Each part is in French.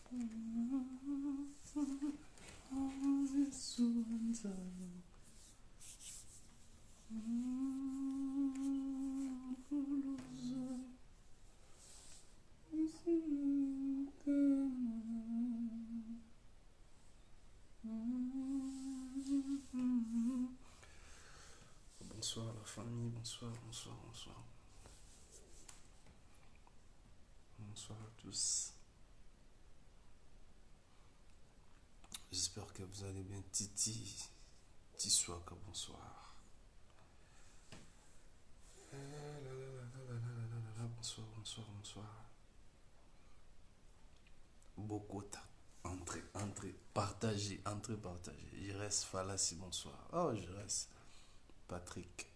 Bonsoir la famille, bonsoir, bonsoir, bonsoir. Bonsoir à tous. J'espère que vous allez bien. Titi, Tiswaka, bonsoir. Bonsoir, bonsoir, bonsoir. Bokota, entrez, entrez, partagez, entrez, partagez. Je reste Falassi, bonsoir. Oh, je reste Patrick.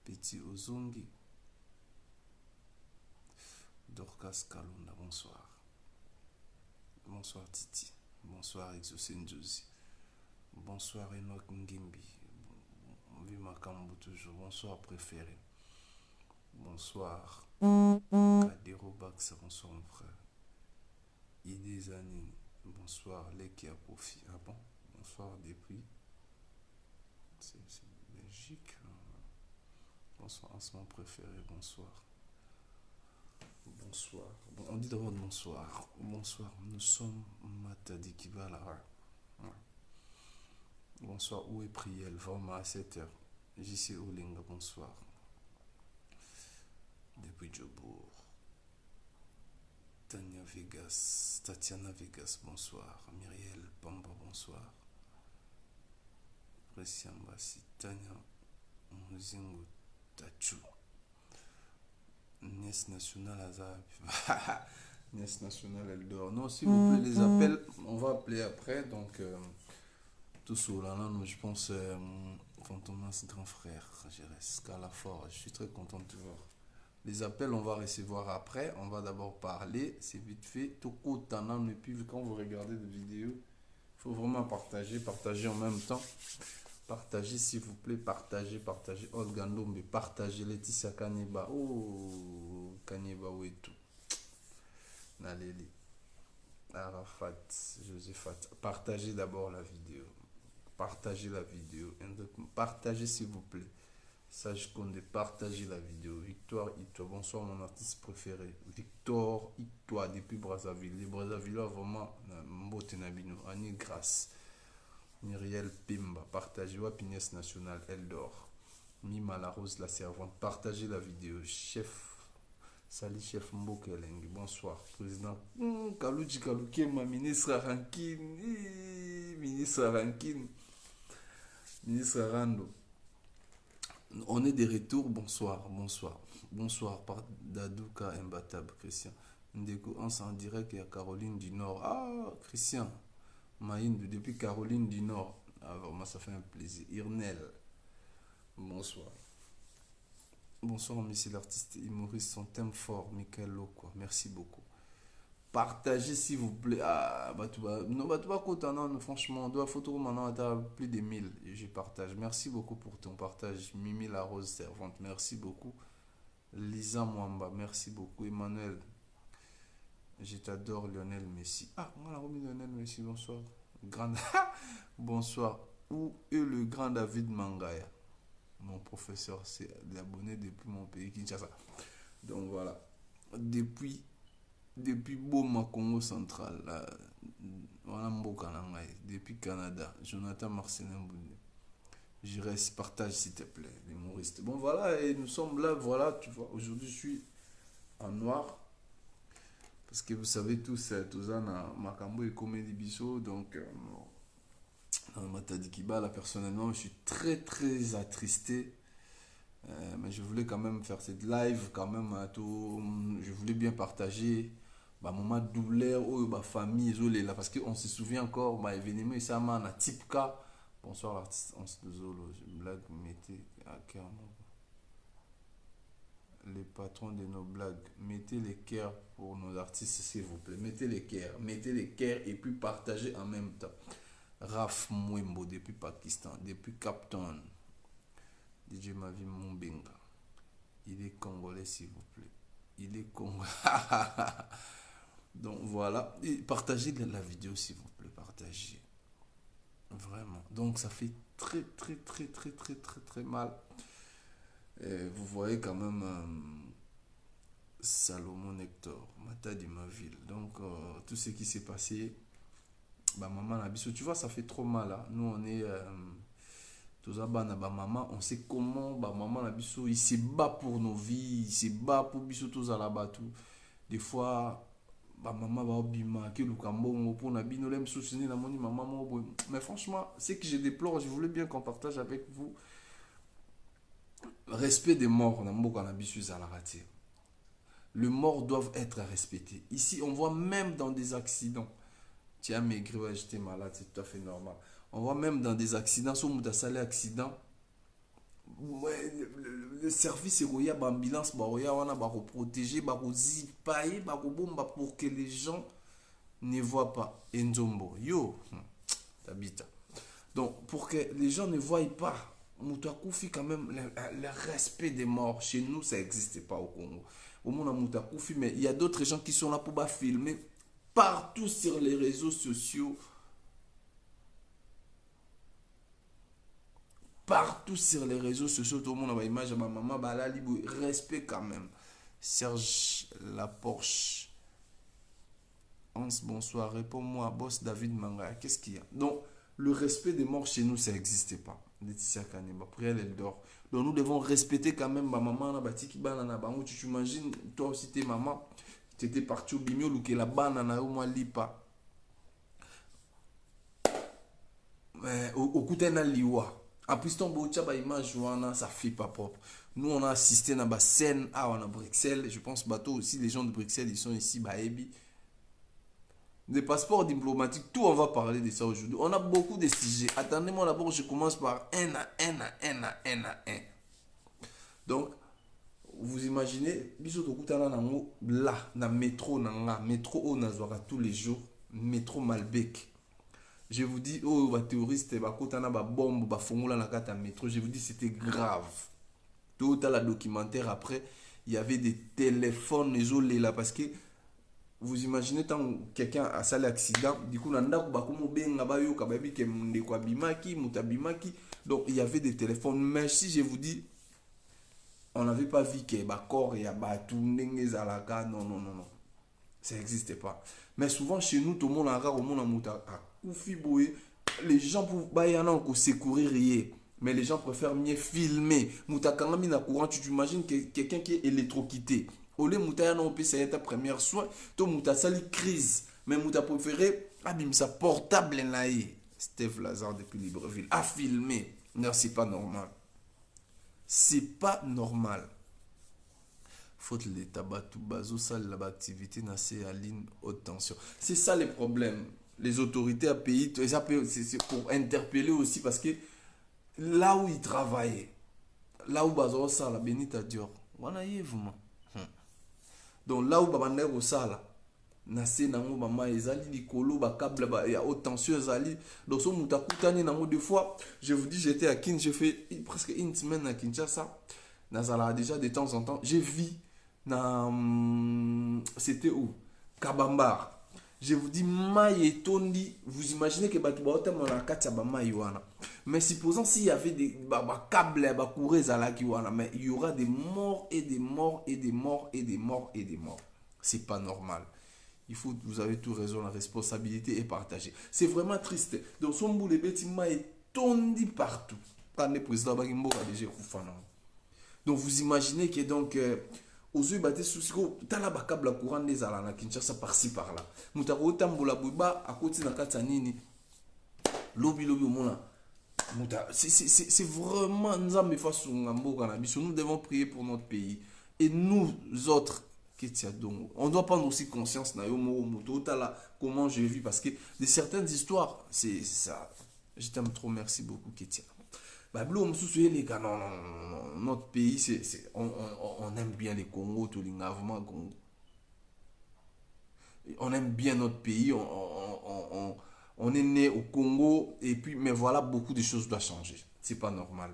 Petit Ozongi. Dorcas Kalunda, bonsoir. Bonsoir Titi. Bonsoir Exocene Josie. Bonsoir Enoch Ngimbi. Vimakambo toujours. Bonsoir préféré. Bonsoir Kadero Baxa. Bonsoir mon frère. Idées Zanine. Bonsoir Leki Apofi. Ah bon? Bonsoir depuis. C'est Belgique. Bonsoir Asman préféré. Bonsoir. Bonsoir. Bon, on dit d'abord bonsoir. Bonsoir. Nous sommes Matadi Kibala. Bonsoir. Où est Priel? Vraiment à 7h. JC Olinga. Bonsoir. Depuis Jobourg. Tania Vegas. Tatiana Vegas. Bonsoir. Myriel Pamba. Bonsoir. Christian Bassi. Tania Muzingo Tachou. Nièce nationale Azab. Nièce nationale elle dort. Non, s'il vous plaît, les appels, on va appeler après. Donc, tout sur là, je pense, Fantomas grand frère. Je reste qu'à la force. Je suis très content de te voir. Les appels, on va recevoir après. On va d'abord parler. C'est vite fait. Tout et puis quand vous regardez des vidéos, il faut vraiment partager. Partager en même temps. Partagez s'il vous plaît, partagez, partagez. Olga Ndombe, partagez. Laetitia Kaneba, oh, Kaneba Wetu. Naleli. Arafat, Josephat. Partagez d'abord la vidéo. Partagez la vidéo. Partagez s'il vous plaît. Sage Condé, partagez la vidéo. Victoire Itoa, bonsoir mon artiste préféré. Victor Itoa depuis Brazzaville. Les Brazzavillois vraiment, Mbote Nabino, Annie Grasse. Myriel Pimba, partagez Wapinès National, Eldor. Mima la Rose, la servante, partagez la vidéo. Chef, Sali Chef Mbokeleng, bonsoir. Président Kalouji Kaloukema, ministre Rankin, ministre Rankin, ministre Rando. On est de retour, bonsoir, bonsoir. Bonsoir, par Dadouka Mbatab, Christian. Ndeko, on s'en dirait qu'il y a Caroline du Nord. Ah, Christian. Maïnd depuis Caroline du Nord. Ah, vraiment, ça fait un plaisir. Irnel, bonsoir. Bonsoir, monsieur l'artiste humoriste, son thème fort, Michael Lokwa. Merci beaucoup. Partagez s'il vous plaît. Ah, Batouba. Non, Batouba Kota, non, franchement, on doit photo maintenant à plus de 1000. Je partage. Merci beaucoup pour ton partage. Mimi la Rose Servante, merci beaucoup. Lisa Mwamba, merci beaucoup. Emmanuel, je t'adore, Lionel Messi. Ah, on a remis Lionel Messi, bonsoir. Grand... bonsoir. Où est le grand David Mangaya? Mon professeur s'est abonné depuis mon pays, Kinshasa. Donc voilà. Depuis Boma, Congo central, voilà depuis Canada, Jonathan Marcelin Boundé. Je reste, partage s'il te plaît, l'humoriste. Bon voilà, et nous sommes là, voilà, tu vois, aujourd'hui je suis en noir. Parce que vous savez tous, Makambo et Comédie Bisso, donc Matadi Kibala, personnellement, je suis très très attristé. Mais je voulais quand même faire cette live, quand même, je voulais bien partager bah, moment de douleur, oh, bah, famille, isolée là, parce qu'on se souvient encore, bah, événement, et ça m'a type K. Bonsoir l'artiste, on se désolé, je blague, mettez à cœur, les patrons de nos blagues, mettez les cœurs pour nos artistes s'il vous plaît, mettez les cœurs et puis partagez en même temps. Raf Mwembo depuis Pakistan, depuis Cap Town, DJ Mavi Mumbenga, il est congolais s'il vous plaît, il est congolais. Donc voilà, et partagez la vidéo s'il vous plaît, partagez. Vraiment. Donc ça fait très très très très très très très mal. Et vous voyez quand même Salomon Hector, Mata de ma ville. Donc tout ce qui s'est passé, bah maman Nabiso, tu vois, ça fait trop mal là. Nous on est tous à bana, bah maman, on sait comment, bah maman Nabiso, il se bat pour nos vies, il se bat pour biso tous à la batou. Des fois ba maman ba obima ke lukambo pour na bino lem soucier na moni maman mo. Mais franchement, ce que je déplore, je voulais bien qu'on partage avec vous. Respect des morts na mboka na bisu za la raté. Les morts doivent être respectés. Ici, on voit même dans des accidents. Tu as maigri, ouais, j'étais malade, c'est tout à fait normal. On voit même dans des accidents, si on a salé accident, ouais, le service est l'ambulance, on va protéger, pour que les gens ne voient pas. Enzombo, yo, t'habites. Donc, pour que les gens ne voient pas, Moutakufi, quand même, le respect des morts, chez nous, ça n'existait pas au Congo. Au monde à Moutakufi, mais il y a d'autres gens qui sont là pour filmer partout sur les réseaux sociaux. Partout sur les réseaux sociaux, tout le monde a une image de ma maman, bah là, respect quand même. Serge Laporche. Hans, bonsoir. Réponds-moi, boss David Manga. Qu'est-ce qu'il y a? Donc, le respect des morts chez nous, ça n'existait pas. Laetitia Kaneba, prière, elle dort. Donc, nous devons respecter quand même ma maman. Tu t'imagines, toi aussi, t'es maman. Tu étais parti au bimio, ou que la banane, au moins, lipa. Au côté de liwa. En plus, ton beau tchaba image, ça fait pas propre. Nous, on a assisté à la scène à Bruxelles. Je pense bateau aussi, les gens de Bruxelles, ils sont ici, Baebi. Des passeports diplomatiques, tout, on va parler de ça aujourd'hui. On a beaucoup de sujets. Attendez-moi d'abord, je commence par un à un à un à un à un. Donc, vous imaginez, là, dans métro, métro, on a tous les jours, métro Malbec. Je vous dis, oh, les terroristes, les bombes, les fongola na kata métro. Je vous dis, c'était grave. Tout à la documentaire après, il y avait des téléphones isolés là parce que vous imaginez quand quelqu'un a fait l'accident, du coup, donc il y avait des téléphones. Mais si je vous dis, on n'avait pas vu qu'il y a corps et non, non, non, non. Ça n'existait pas. Mais souvent chez nous, tout le monde a au monde a les gens pour secourir, mais les gens préfèrent mieux filmer. Moutakangami na courant, tu t'imagines quelqu'un qui est électrocuté. Au lieu mouta non peut c'est ta première soin, to mouta sali crise, mais mouta préféré abim sa portable naïe. Steve Lazare depuis Libreville a filmé. Non, c'est pas normal. C'est pas normal. Faute les tabac tout bazo ça l'activité n'a à ligne haute tension. C'est ça les problèmes. Les autorités à pays, c'est pour interpeller aussi parce que là où ils travaillaient, là où bazo ça la Benita Dior, wana yevuma. Donc là où babandé au sala, nase nango mama ezali likolo ba câble ba ya haute tension ezali. Donc so mutakutani nango deux fois, je vous dis j'étais à Kinshasa, j'ai fait presque une semaine à Kinshasa. Nazala déjà de temps en temps, j'ai vu c'était où Kabambar. Je vous dis maï tondi, vous imaginez que batoubaota mona katia ba maï wana. Mais supposons s'il y avait des câbles ba courir zalaki wana, mais il y aura des morts et des morts et des morts et des morts et des morts. C'est pas normal. Il faut, vous avez tout raison, la responsabilité est partagée. C'est vraiment triste. Donc son bout les bêtis maï tondi partout. Quand le président Bagimbo a déjà koufana. Donc vous imaginez que donc aux yeux battus sous tala bakabla courant des alana Kinshasa par-ci par-là. Moutako tambola buba à côté na katanini. Lobi lobi mona. C'est vraiment nzambe façon ngambo na biso. Nous devons prier pour notre pays et nous autres on doit prendre aussi conscience na yo moto tala comment je vis parce que de certaines histoires c'est ça. Je t'aime trop, merci beaucoup Ketia. Non, notre pays, on aime bien les Congo, tout Congo. On aime bien notre pays, on est né au Congo, et puis, mais voilà, beaucoup de choses doivent changer. C'est pas normal.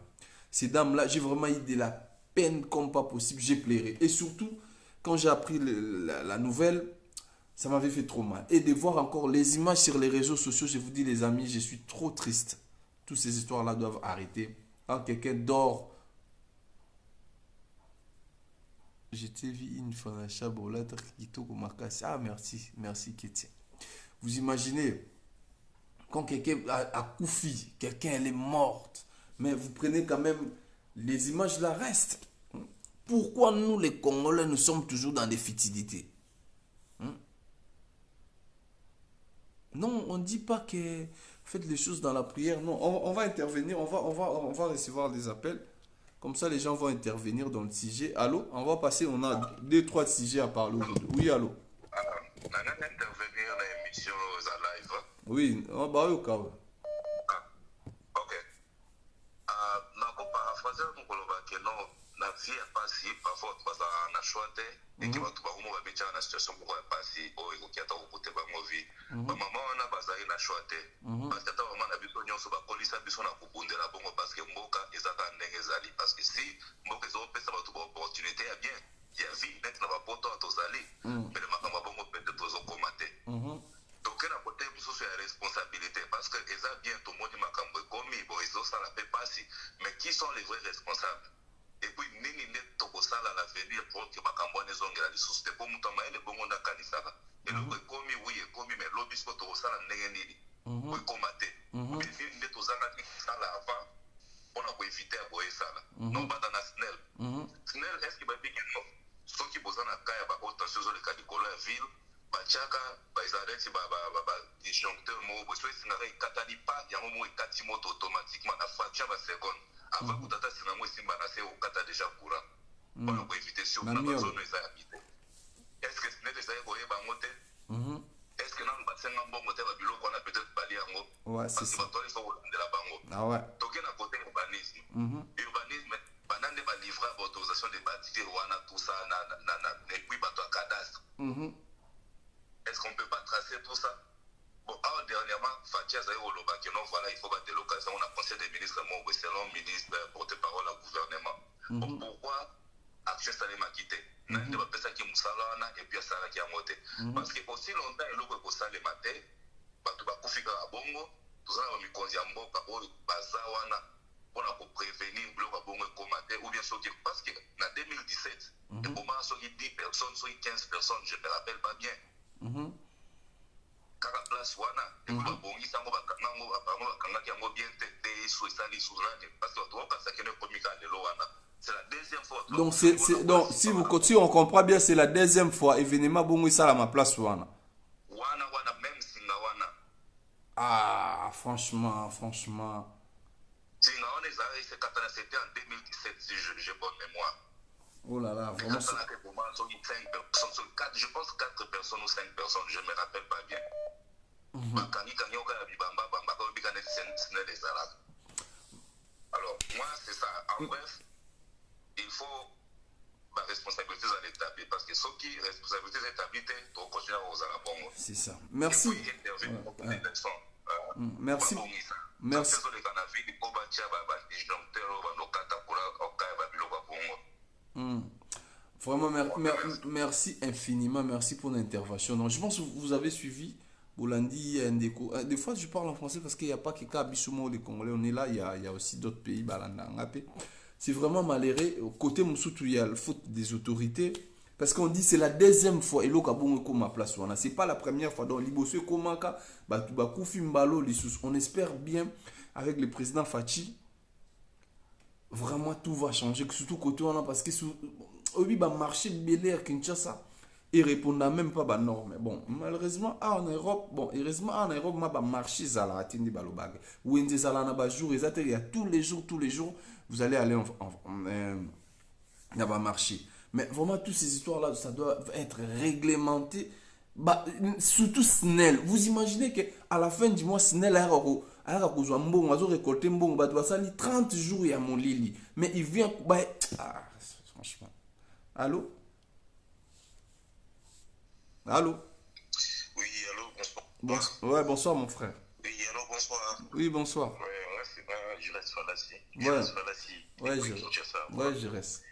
Ces dames-là, j'ai vraiment eu de la peine comme pas possible, j'ai pleuré. Et surtout, quand j'ai appris la nouvelle, Ça m'avait fait trop mal. Et de voir encore les images sur les réseaux sociaux, je vous dis les amis, je suis trop triste. Toutes ces histoires-là doivent arrêter. Quand quelqu'un dort, je t'ai vu une fois à Chabola, ah merci, merci Kétia. Vous imaginez, quand quelqu'un a coufi, quelqu'un elle est morte, mais vous prenez quand même, les images là restent. Pourquoi nous les Congolais, nous sommes toujours dans des futilités? Non, on ne dit pas que faites les choses dans la prière. Non, on va intervenir, on va recevoir des appels. Comme ça, les gens vont intervenir dans le sujet. Allô? On va passer, on a deux, trois sujets à parler aujourd'hui. Oui, allô? On a intervenir dans l'émission à live. Oui, on va au cas. Ok. Nako paraphraser mukoloba ke non na vie ya pasi parfois baza na choix te et que bato bakomo babetya na situation moko ya pasi oyo ekoki ata kokute bango vie bamama wana bazali na choix te parce que ata mama na biso nyonso bakolisa biso na kobundela bongo parce que mboka ezaka ndenge ezali parce que si mboka ezopesa bato baopportunité ya bien ya vie neti na bapoto ya tozali pele makambo ya bongo pete tozokoma te toke na kote mosusu ya responsabilité parce que eza bien tomoni makambo ekomi bo ezosala mpe pasi mais qui sont les vrais responsables et puis nini nde tokosala l'avenir pour ke makambo wana ezongela lisusu te po moto amayele bongo nde akanisaka eloko ekomi wi ekomi mais lobi siko tokosala ndenge nini po ekoma te nini nde tozalaki kosala avant mpona koevite ya boye esala non banda na snel snel estce babiki no soki boza na ka ya bahaute ezoleka likolo ya ville batiaka baezaleti badisjoncteur moko boye so esingaka ekatani pa yango moko ekati moto automatiquement na fraction ya baseconde avant kutata singa yango esimba na se okata déjà courant mpona koevite sur na bazono eza ya bite estce snel ezali koyeba yango te estce nanu basenga mbongo te babiloko wana peut-être bali yango parce bato wana ifo kolandela bango toke na kote urbanisme urbanisme bana nde balivre ya baautorisation de bâtir wana tout ça epui bato ya cadastre est-ce qu'on peut pas tracer tout ça? Bon, alors dernièrement, Fatia Zaï Oloba, qui non, voilà, il faut battre l'occasion, on a conseil des ministres, mon selon ministre, porte-parole au gouvernement. Bon, pourquoi Action Salé m'a quitté? Nande va penser qu'il moussala et puis à Sala qui a monté. Parce que aussi longtemps, il y a eu Salé maté, tu vas configurer à Bongo, tout ça, on a mis Konziambo, Bazawana, on a prévenir le Bongo commaté, ou bien sauter. Parce que en 2017, au moment où il y a 10 personnes, soit 15 personnes, je ne me rappelle pas bien. Kaka place wana babongisa yango bakangango bango bakangaki yango bien te eso esali suzane parce que bato bakasaki no ekomika lelo wana c'est la deuxième fois donc si vous continuez on comprend bien c'est la deuxième fois événement bongo esala ma place wana même singa wana franchement singa wana ezali c'était en 2017 si j'ai bonne mémoire. Oh là là, vraiment. Je pense 4 personnes ou 5 personnes, je ne me rappelle pas bien. Alors, moi, c'est ça. En bref, il faut ma responsabilité à l'établir parce que ceux qui responsabilité établies, tu continues aux Arabons. C'est ça. Merci. Merci. Merci. Vraiment, merci infiniment, merci pour l'intervention. Donc, je pense que vous avez suivi Bolandi Ndeko. Des fois, je parle en français parce qu'il n'y a pas que Kabisumo, les Congolais. On est là, il y a aussi d'autres pays. C'est vraiment malheureux. Côté Moussoutou, il y a le faute des autorités. Parce qu'on dit c'est la deuxième fois. Et là, ma place. C'est pas la première fois. Donc, Liboso Komaka, on espère bien avec le président Fachi. Vraiment, tout va changer. Surtout côté on a parce que oui, bah marché belé à Kinshasa et répondant même pas bah norme. Bon, malheureusement en Europe, ma bah marché zala atindi balobag. Ou indi zala na bah jour exact il y a tous les jours vous allez aller dans bah marché. Mais vraiment toutes ces histoires là ça doit être réglementé. Bah surtout Snell. Vous imaginez que à la fin du mois Snell a kozwa mbongo azo récolter mbongo bato basali 30 jours ya molili mais il vient bah franchement. Allô? Oui, allô, bonsoir. Ouais, bonsoir mon frère. Oui, allô, bonsoir. Oui, bonsoir. Ouais, moi c'est moi, je reste Falassi. Je reste.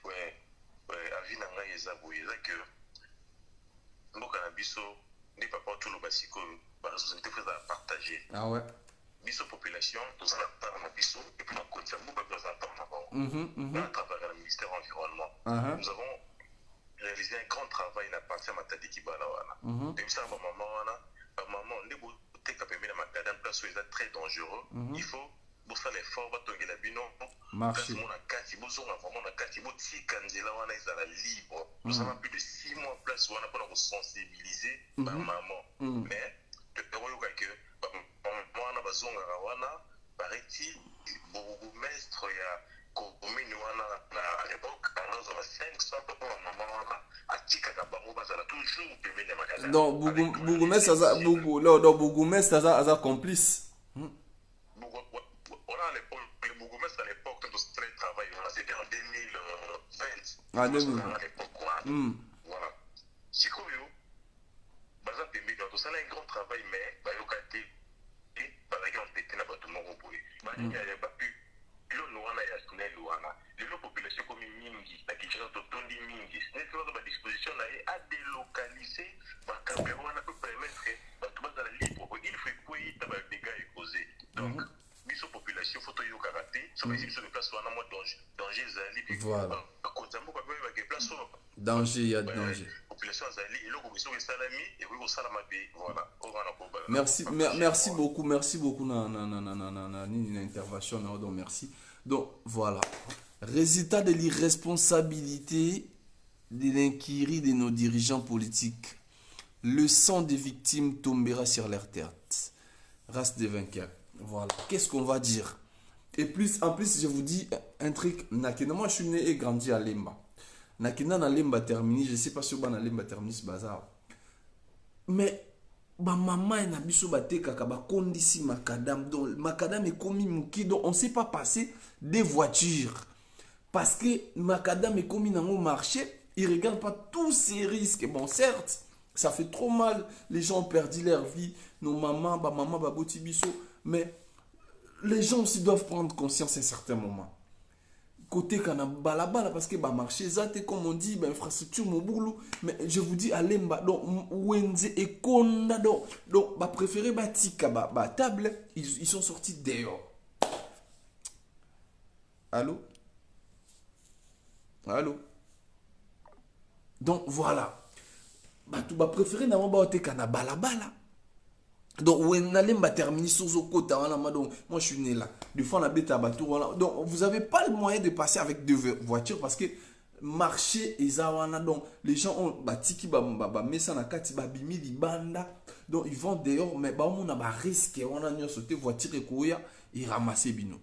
Ouais, avis nanga eza boye eza que mboka biso ni papa tout le basiko ba responsabilité faut à partager. Ah ouais. Biso population tous la part na biso et puis on continue ba besoin à travers le ministère de l'environnement. Nous avons réalisé un grand travail na partie matadi ki bala wana. Et ça maman ndebo te kapemé na makada place où c'est très dangereux. Il faut bossa l'effort ba tongela bino marché mon akati bozo vraiment na kati bo tikanzela wana ezala libre. Nous avons plus de 6 mois place wana pour nous sensibiliser ba maman. Mais te royoka que mwana bazonga wana bareti bourgmestre ya commune wana na époque alors on a 500 pour maman wana atika ka bango bazala toujours pemé na magasin. Donc bourgmestre ça bourgmestre ça complice. À l'époque, quand on travaillait, c'était en 2020. Ah, 2020. À l'époque, voilà. Chikoyo, Baza Pembe, tout ça, un grand travail, mais Bayokate, par exemple, on était là-bas tout le monde. Il n'y a pas pu. Les populations comme Mingi, la question de Tondi Mingi, n'est pas à disposition à délocaliser, on peut permettre dans la libre. Il faut que les dégâts causés. Donc, biso population photo yo karaté ça veut dire sur les places où on a moins danger zali voilà konzambo kwa ba place danger il y a danger population zali et loko biso salami et oui au salama be voilà merci beaucoup na intervention na donc merci donc voilà résultat de l'irresponsabilité de l'inquiétude de nos dirigeants politiques, le sang des victimes tombera sur leur tête. Race des vainqueurs. Voilà. Qu'est-ce qu'on va dire? Et plus, en plus, je vous dis un truc. Nakena, moi, je suis né et grandi à Lemba. Nakena, na Lemba terminé. Je ne sais pas si on a Lemba terminé ce bazar. Mais, ma maman et Nabiso Bate Kakaba Kondisi Makadam. Donc, Makadam est commis Mouki. Donc, on ne sait pas passer des voitures. Parce que Makadam est commis dans le marché. Il ne regarde pas tous ces risques. Bon, certes, ça fait trop mal. Les gens ont perdu leur vie. Nos mamans, maman, baboti biso. Mais les gens aussi doivent prendre conscience à un certain moment. Côté kana balabala parce que bah marché zate comme on dit bah infrastructure mon boulot mais je vous dis allez donc wenze et konda donc bah préféré bah tika bah table ils sont sortis dehors. Allô? Donc voilà. Bah tout bah préféré n'a pas été kana balabala. Donc, on a terminé sur ce côté. Donc, moi, je suis né là. Des fois, on a bêté à bateau. Donc, vous n'avez pas le moyen de passer avec deux voitures parce que marché et zawana. Donc, les gens ont batiki, mais ça n'a qu'à bimi di banda. Donc, ils vont dehors, mais on a risqué. On a sauté voiture et courir et ramasser bino.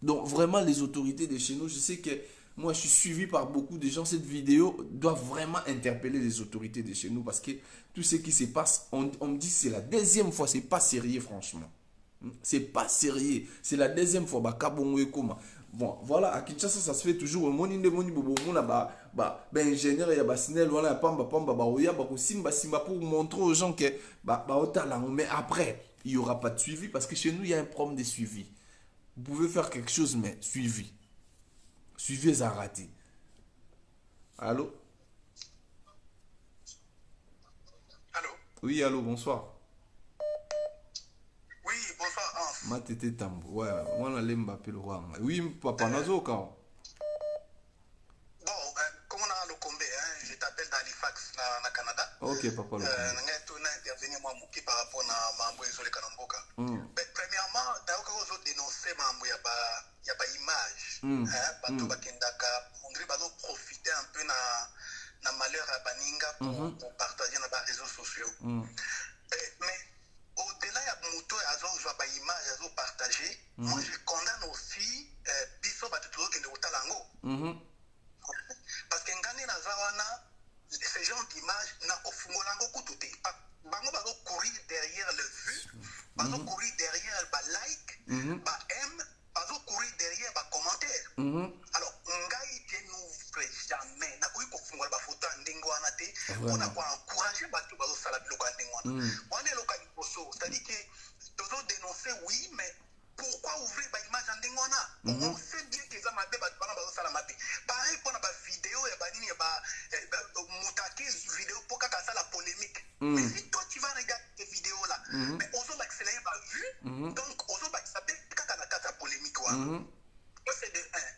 Donc, vraiment, les autorités de chez nous, je sais que moi, je suis suivi par beaucoup de gens. Cette vidéo doit vraiment interpeller les autorités de chez nous parce que tout ce qui se passe, on me dit que c'est la deuxième fois. C'est pas sérieux, franchement. C'est pas sérieux. C'est la deuxième fois. Bon, voilà, à Kinshasa, ça se fait toujours. Ingénieur, il y a Sinel, voilà, pour montrer aux gens que, mais après, il n'y aura pas de suivi parce que chez nous, il y a un problème de suivi. Vous pouvez faire quelque chose, mais suivi. Suivez à rater. Allô? Allô? Oui, allô, bonsoir. Oui, bonsoir, Hans. Ma tete tambo. Ouais, moi, on a Mbappé le roi. Oui, papa, nazo, quand? Bon, comme on a le combat, je t'appelle d'Halifax, na Canada. Ok, papa, le combat. On a intervenu, moi, par rapport à Mambo et Zolé Kanamboka. Premièrement, d'ailleurs, on a dénoncé Mambo, il y a pas image. Bato bakendaka, on dirait qu'ils profiter un peu na malheur à Baninga pour partager dans les réseaux sociaux. Mais au-delà de Mouto et Azo, je vois pas image, Azo partager. Moi, je condamne aussi Bisso Batuto qui est au Talango. Parce que Ngani Nazawana, ces gens d'image, n'a au Fungolango Koutoute. Bango bazo courir derrière le vue, bazo courir derrière le like, ba aime, bazo courir derrière ba commentaire. Alors, Ngai te n'ouvre jamais. N'a pas eu qu'on fungola ba photo ndingo anate, on a quoi encourager batu bazo salabilo kwa ndingo. On est local poso, c'est-à-dire que toujours dénoncer oui, mais pourquoi ouvrir ba image ndingo na? On sait bien que ça m'a bé batu bazo salamate. Pareil pour na ba vidéo ya ba nini ya ba mutake vidéo pour kaka ça la polémique. Mais si toi tu vas regarder ces vidéos-là, mais aux autres, c'est là, pas vu. Donc, aux autres, ça peut être la polémique. Ça, c'est de un.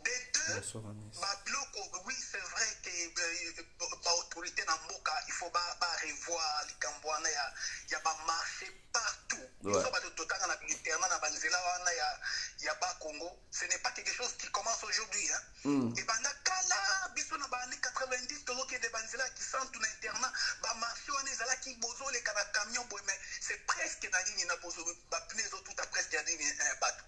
De deux, oui, c'est vrai que l'autorité dans le Moka, il faut pas revoir les Cambouana, il y a pas marché partout. Il faut pas tout dans il y a pas Congo. Ce n'est pas quelque chose qui commence aujourd'hui. Et pendant Kala, bisous dans les 90, tout le qui est des banzela qui sont tout l'internat, bah marché on est là qui bozo les camions, mais c'est presque dans ligne na bozo, bah pneus tout à presque dans ligne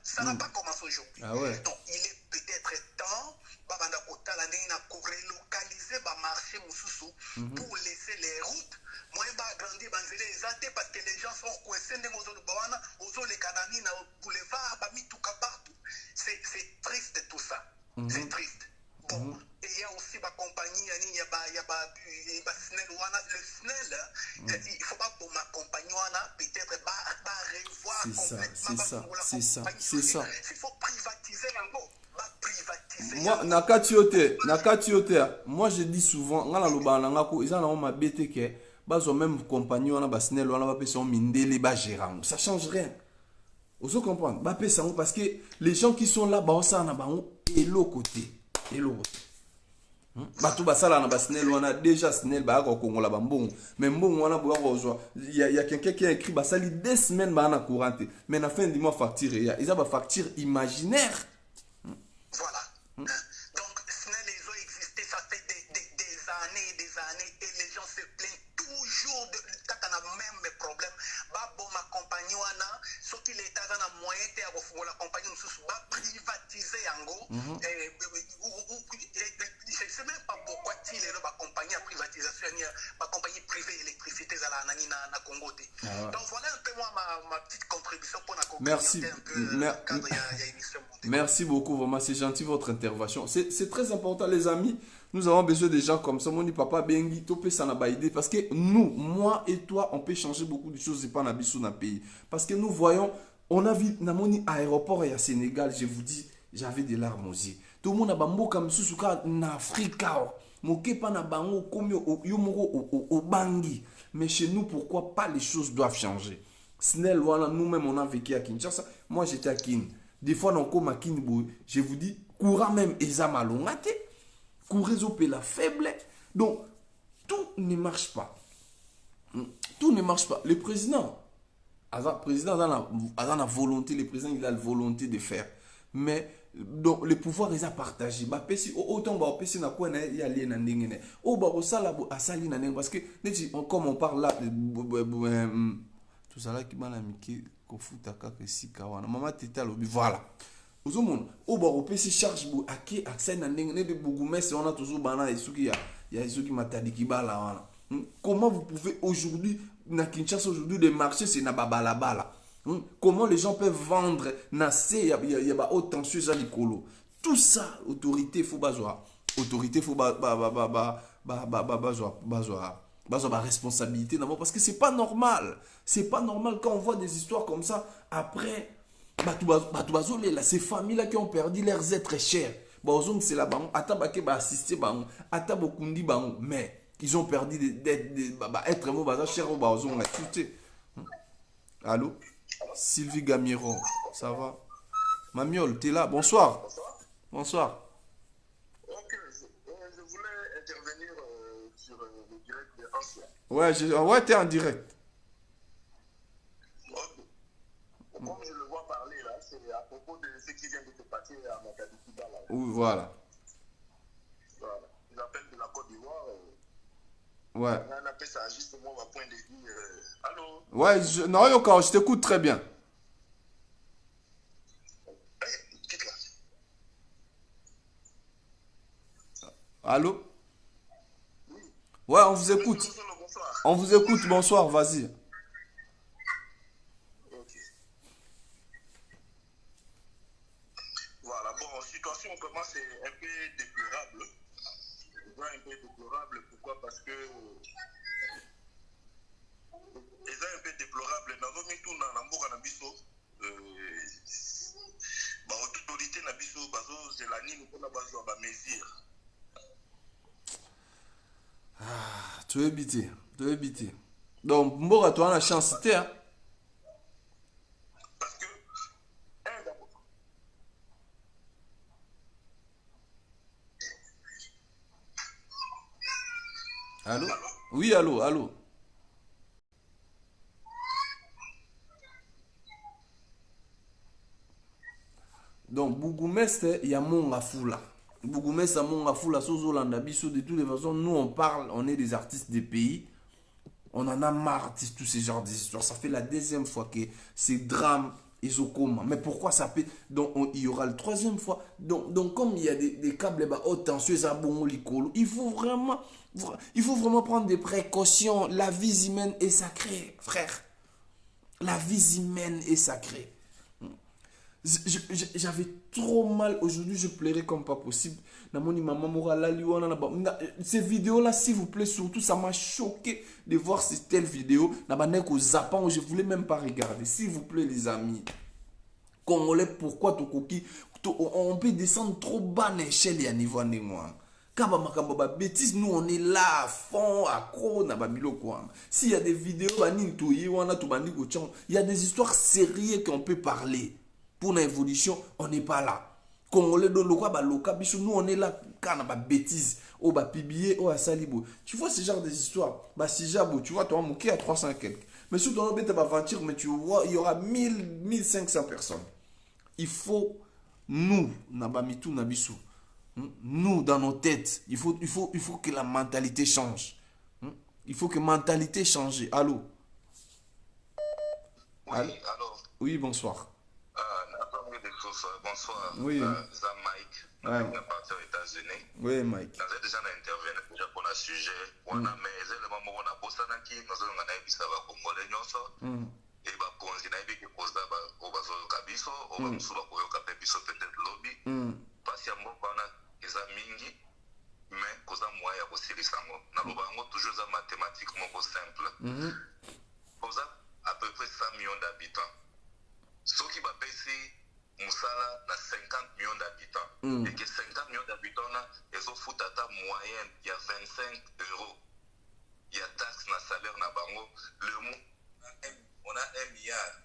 ça n'a pas commencé aujourd'hui. Donc il est peut-être temps, bah banda kota la ligne na relocaliser bah marché mususu pour laisser les routes. Moi bah agrandir banzela exacté parce que les gens sont coincés dans les bawana, aux les canani na boulevard, bah mis tout partout. C'est triste tout ça. C'est triste. Bon, et il y a aussi ma compagnie, il y a SNEL, le SNEL, il ne faut pas pour ma compagnie, peut-être revoir complètement. C'est ça. Il faut privatiser l'ango. Moi, Nakatiote, moi je dis souvent, ngala loba nangako, ils ont ma bête que, bazo même compagnie, on a ba SNEL, on a ba son mindele, ba gérant, ça change rien. Vous comprenez? Ba pesa parce que les gens qui sont là, ba ça na ba et l'autre côté. Et l'autre. Batou basala na basnel on a déjà snel ba ko Congo la bambon mais bon on a boire il y a quelqu'un qui a écrit basali 2 semaines ba na courante mais na fin du mois facture ils ont ba facture imaginaire. Voilà. Donc snel les ont existé ça fait des années et les gens se plaignent toujours de quand on a même problème ba bon ma compagnie wana ce qui l'état dans la moyen te a la compagnie nous ba privatiser yango je ne sais même pas pourquoi il est la compagnie à privatisation, la compagnie privée électricité à la Congo. Donc voilà un peu moi ma petite contribution pour la Merci. Merci beaucoup, vraiment, c'est gentil votre intervention. C'est très important, les amis. Nous avons besoin de gens comme ça. Mon papa Bengi, topé ça n'a pas idée. Parce que nous, moi et toi, on peut changer beaucoup de choses. C'est pas dans le pays. Parce que nous voyons, on a vu dans mon aéroport et à Sénégal, je vous dis, j'avais des larmes aux yeux. Tout le monde a bambo comme susuka na Afrika. Mokepa na bango comme au bangi. Mais chez nous, pourquoi pas les choses doivent changer? Snell, voilà, nous-mêmes, on a vécu à Kinshasa. Moi, j'étais à Kin. Des fois, on comme à Kinboui. Je vous dis, courant même, Eza malongate. Courez la faible. Donc, tout ne marche pas. Tout ne marche pas. Le président a la volonté, le président, il a la volonté de faire. Mais, donc, le pouvoir, il a partagé. Autant, il y a les nandengene. Parce que, comme on parle là, tout ça là qui m'a mis kofuta kaka sika wana mama teta lobi voilà ozomona oba opesi charge bu ake accès na ndenge de bougumese on a toujours bana esuki ya esuki matadiki bala wana. Comment vous pouvez aujourd'hui na Kinshasa aujourd'hui les marchés c'est na babala bala. Comment les gens peuvent vendre na c'est y a haute tension za likolo. Tout ça autorité faut bazwa autorité faut bazwa responsabilité d'abord parce que c'est pas normal. C'est pas normal quand on voit des histoires comme ça. Après, ces familles-là qui ont perdu leurs êtres chers. C'est là, mais ils ont perdu d'être chers. Allô? Sylvie Gamiro, ça va? Mamiol, t'es là? Bonsoir. Bonsoir. Ok, je voulais intervenir sur le direct de Ancien. Ouais, t'es en direct. Comme je le vois parler là, c'est à propos de ce qui vient de se passer à Makadikida là. Oui, voilà. Voilà. Ils appellent de la Côte d'Ivoire. Ouais. On appelle ça justement ma point de vue. Allô? Ouais, non, Yoko, je t'écoute très bien. Quitte là. Allô? Oui. Ouais, on vous écoute. On vous écoute, bonsoir, vas-y. Voilà, bon, situation comment c'est un peu déplorable. Un peu déplorable, pourquoi? Parce que c'est un peu déplorable. Dans nos tout dans l'amour à Nabiso, autorité Nabiso, c'est la ligne pour la base de mesure. Ah, tu es habité. Tu veux éviter. Donc, Mbora, tu as la chance, hein? Parce que, d'abord. Allô? Oui, allô, allô. Donc, Bougumestre, il y a mon Afula. Bougumestre, mon Afula, Sozolanda, Bisso, de toutes les façons, nous on parle, on est des artistes des pays. On en a marre de tous ces genres d'histoires. Ça fait la deuxième fois que ces drames, ils ont comment. Mais pourquoi ça peut. Donc, il y aura la troisième fois. Donc comme il y a des câbles haute tension, il faut vraiment prendre des précautions. La vie humaine est sacrée, frère. La vie humaine est sacrée. J'avais trop mal aujourd'hui, je pleurais comme pas possible. Ces vidéos-là, s'il vous plaît, surtout, ça m'a choqué de voir ces telles vidéos. Je ne voulais même pas regarder. S'il vous plaît, les amis. Congolais, pourquoi on peut descendre trop bas à l'échelle et à niveau de moi. Bêtise, nous on est là à fond, accro, s'il y a des vidéos, il y a des histoires sérieuses qu'on peut parler. Pour l'évolution, on n'est pas là. Congolais, nous on est là, quand on a bêtise, on va publier, on va salibo. Tu vois ce genre d'histoires, si j'avoue, tu vois, tu vas manquer à 300 quelques. Mais si tu vas aventure, mais tu vois, il y aura 1500 personnes. Il faut, nous, nous, dans nos têtes, il faut que la mentalité change. Il faut que la mentalité change. Allô? Oui, allô? Oui, bonsoir. Bonsoir. Oui. C'est Mike. À partir des États-Unis. Oui, Mike. Nous avons déjà intervenu pour un sujet. On a mis les éléments où on a posé un qui nous avons un Congolais. Et bah, continuer avec les postes au bazo kabiso, au bazo au kabiso peut-être lobby. Parce qu'il y a beaucoup de mingi, mais cause moyen aussi les sango. Nous avons toujours des mathématiques simple. Cause à peu près 100 millions d'habitants. Ce qui va payer Moussala na 50 millions d'habitants. Et que 50 millions d'habitants, ils ont foutu à moyenne, il y a 25 euros. Il y a taxe na salaire na bango. On a 1 milliard.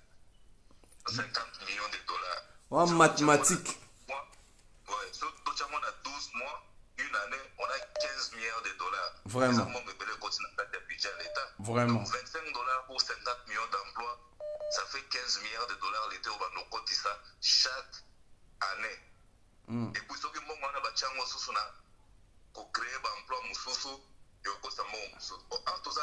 50 millions de dollars. En mathématiques. Oui, surtout on a 12 mois, une année, on a 15 milliards de dollars. Vraiment. Vraiment. Donc 25 dollars pour 50 millions d'emplois. Ça fait 15 milliards de dollars l'été au Banokoti ça chaque année. Et puis, ce que moi, on a bâti un moussou pour créer un emploi moussou et au costa moussou. Tous les gens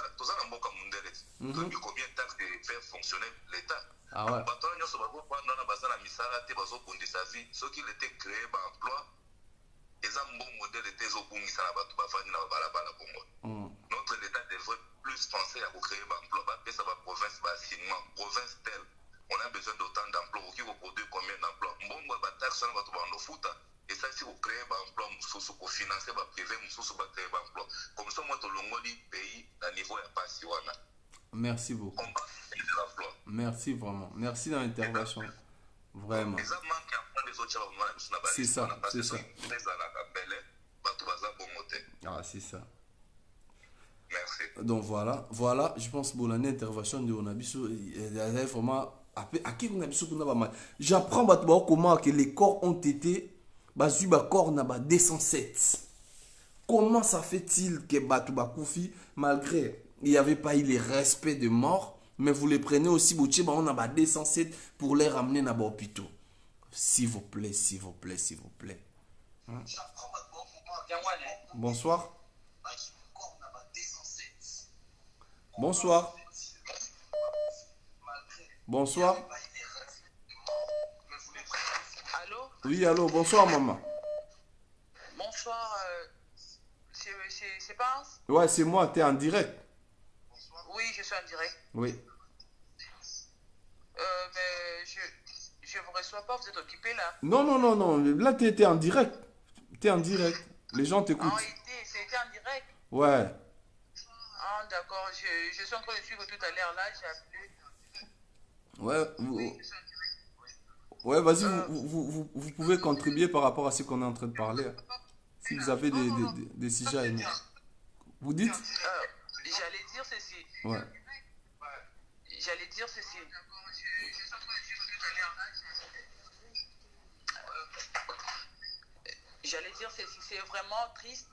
qui ont combien de taxes de faire fonctionner l'État. Ah ouais. Bateau, nous sommes pendant la base de misala, te bazo bondi sa vie. Ce qui était créé un emploi, et ça un bon modèle était au bout misala bateau bafani na balabala Congo. Notre État devrait plus penser à créer un emploi, ça va province bassinement, province telle. On a besoin d'autant d'emplois. Qui vous produire combien d'emplois? Bon, bah, taxe, on va trouver en foot. Et ça, si vous créez un emploi, pour financer, va privé, vous créer un emploi. Comme ça, moi, tout le monde dit pays, à niveau, il n'y a pas si on a. Merci beaucoup. Merci vraiment. Merci dans l'intervention. Vraiment. C'est ça, c'est ça. Ah, c'est ça. Merci. Donc voilà, je pense que l'année intervention de Onabiso, vraiment, j'apprends comment que les corps ont été, corps n'a pas 207. Comment ça fait-il que Batouba Koufi, malgré il n'y avait pas eu le respect de mort, mais vous les prenez aussi, on a 207 pour les ramener dans l'hôpital. S'il vous plaît, s'il vous plaît, s'il vous plaît. Hein? Bonsoir. Bonsoir. Bonsoir. Allô? Oui, allô, bonsoir maman. Bonsoir, c'est Pince? Ouais, c'est moi, t'es en direct. Oui, je suis en direct. Oui. Mais je vous reçois pas, vous êtes occupé là. Non, là t'es en direct. T'es en direct. Les gens t'écoutent. C'était en direct? Ouais. Ah, d'accord, je suis en train de suivre tout à l'heure là, j'ai appelé. Ouais, ouais, vas-y, vous pouvez contribuer par rapport à ce qu'on est en train de parler. Si vous avez des sujets à aimer. Vous dites? J'allais dire ceci. Ouais. J'allais dire ceci. J'allais dire ceci. C'est vraiment triste.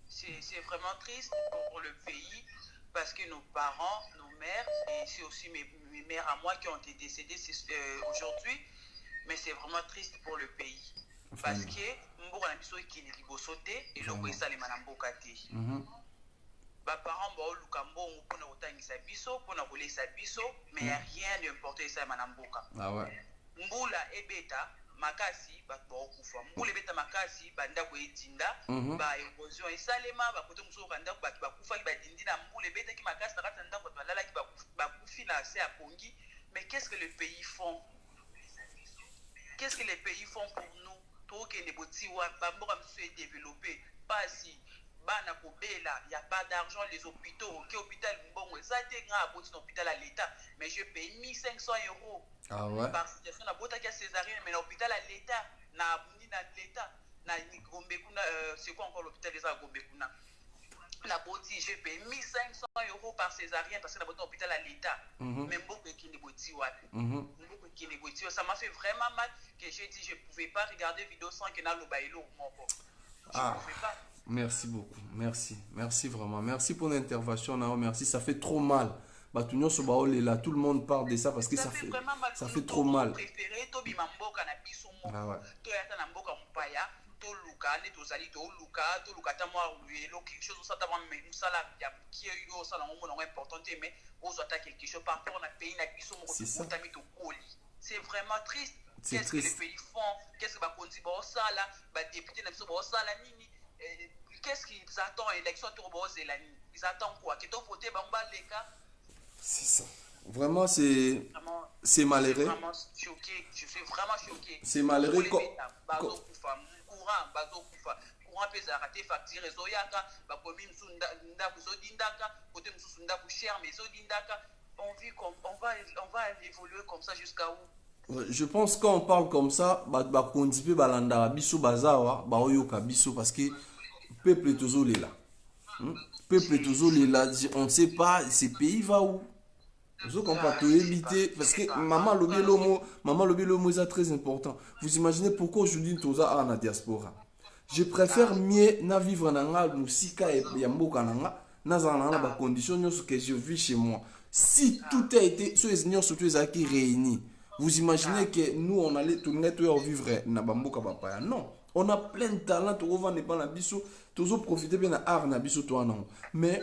C'est vraiment triste pour le pays parce que nos parents, nos mères, et c'est aussi mes mères à moi qui ont été décédées aujourd'hui, mais c'est vraiment triste pour le pays. Parce que mboka na biso ekini liboso te eloko esalema na mboka te. Baparents baoluka mbongo mpona kotangisa biso mpona kolesa biso, mais ya rien d'important esalema na mboka. Mbula ebeta makasi bato baokufa, mbula ebeta makasi bandako edinda, baérosion esalema bakote mosusu bandako bato bakufaki badindi na mbula ebetaki makasi na kati na ndako bato balalaki bakufi na se ya pongi. Mais qu'est-ce que les pays font? Qu'est-ce que les pays font pour nous? Tokende botiwa bamboka mosusu edéveloppé pasi bana kobela, il n'y a pas d'argent, les hôpitaux, ok, hôpital mbongo ezate nga aboti na hôpital à l'état, mais je paye 1500 euros. Ah ouais. Parce que na botaki ya césarienne, mais na hôpital à l'état, na bundi na l'état, na Gombe kuna, c'est quoi encore l'hôpital des Gombe kuna? La boti, je paye 1500 euros par césarienne parce que na boti na hôpital à l'état. Mais mboko ekini boti wapi? Mboko ekini boti, ça m'a fait vraiment mal que j'ai dit je pouvais pas regarder vidéo sans que na lobailo moko. Je pouvais pas. Merci beaucoup, merci vraiment, merci pour l'intervention, Nao, merci, ça fait trop mal. Batunyo Sobaole là, tout le monde parle de ça parce que ça fait trop mal. Ah ouais. C'est ça. C'est vraiment triste. Qu'est-ce que les pays font? Qu'est-ce que les députés qu'est-ce qu'ils attendent élection ils attendent quoi? Qu'ils doivent voter les cas? C'est ça. Vraiment, c'est malheureux. Je suis vraiment choqué. C'est malheureux. On va évoluer comme ça jusqu'à où? Je pense quand on parle comme ça, kondipe balanda biso bazawa ba oyoka biso parce que peuple tozole là. Peuple tozole là, on ne sait pas ce pays va où. Vous comprenez éviter parce que maman lobi c'est très important. Vous imaginez pourquoi aujourd'hui toza en diaspora. Je préfère mieux na vivre na nga musika et ya mboka na nga na zana na ba conditions que je vis chez moi. Si tout a été sur les ignorants surtout les qui réunis. Vous imaginez que nous, on allait tourner tout vivre na bamboka papaya. Non, on a plein de talents, tout va ne pas la biso, tout profiter bien à art na biso toi non. Mais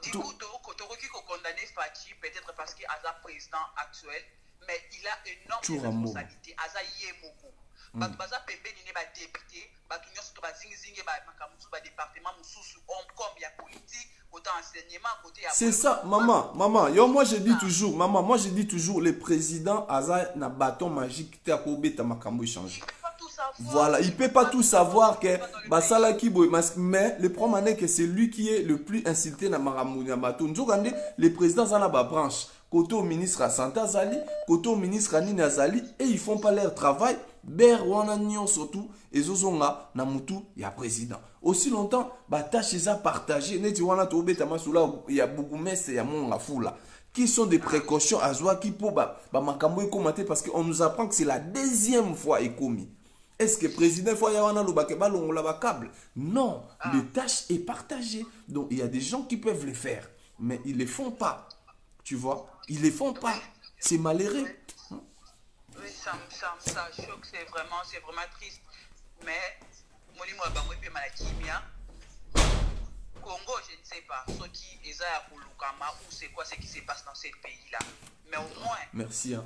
du coup, Toroki condamné Fachi peut-être parce qu'il a un président actuel, mais il a énormément de responsabilités. Aza yemoko. Baza pembe ni ba député, ba tunyo sto ba zingi ba makamusu ba département mususu comme ya politique. C'est ça, maman. Yo, moi je dis toujours, le président Aza na bâton magique te akobeta makambo changer. Voilà, il peut pas tout savoir que basala kibo, mais le problème est que c'est lui qui est le plus insulté na makambo na bâton. Nzokande le président zana ba branche, côté au ministre à Santa Zali, côté au ministre à Nina Zali et ils font pas leur travail. Ber wana nyon surtout et zozonga na mutu ya président. Aussi longtemps ba tâche za partager neti wana to beta masula ya bougumese ya monga fula. Qui sont des précautions à zwa qui po ba makambo ekomate parce que on nous apprend que c'est la deuxième fois ekomi. Est-ce que président fois ya wana lobake balongola ba câble? Non, les tâches est partagées. Donc il y a des gens qui peuvent les faire mais ils les font pas. Tu vois? Ils les font pas. C'est malheureux. Oui, ça choque, c'est vraiment triste. Mais, Congo, je ne sais pas. Ce qui est à Koulukama, ou c'est quoi ce qui se passe dans ce pays-là. Mais au moins, merci. Hein.